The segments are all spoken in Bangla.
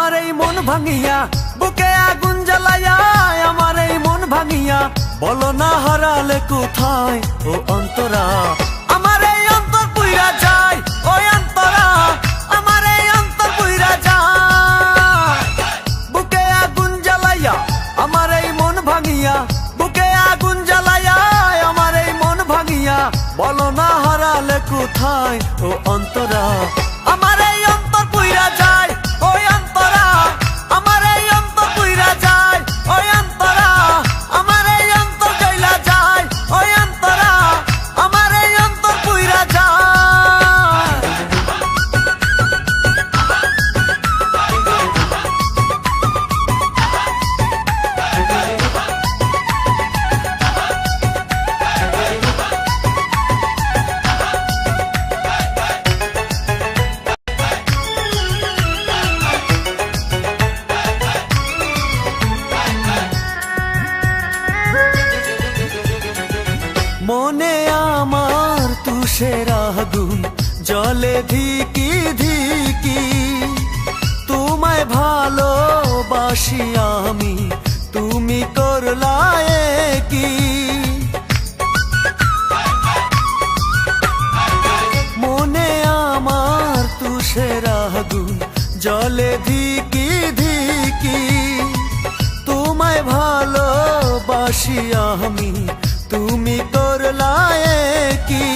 আমার এই মন ভাঙিয়া বুকে আগুন জ্বালাইয়া, আমার এই মন ভাঙিয়া বলো না হারালে কোথায় ও অন্তরা। আমার এই অন্তর পুইরা যায় ওই অন্তরা, আমার এই অন্তর পুইরা যায়। বুকে আগুন জ্বালাইয়া আমার এই মন ভাঙিয়া, বুকে আগুন জ্বালাইয়া আমার এই মন ভাঙিয়া বলো না হারালে কোথায় ও অন্তরা। আমার এই অন্তর পুইরা যায় ওই অন্তরা, আমার এই অন্তর পুইরা যায় ওই অন্তরা, আমার এই অন্তর জ্বলা যায় ওই অন্তরা, আমার এই অন্তর পুইরা যায়। মনে আমার তুষের আগুন জলে ধিকি ধিকি, তোমায় ভালোবাসি আমি তুমি করলায় কি। মনে আমার তুষের আগুন জলে ধিকি ধিকি, তোমায় ভালোবাসি আমি তুমি করলায় কি।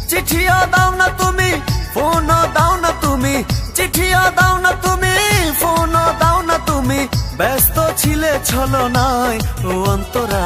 চিঠিও দাও না তুমি, ফোনও দাও না তুমি, চিঠিও দাও না তুমি, ফোনও দাও না তুমি, ব্যস্ত ছিলে ছলনায় ও অন্তরা।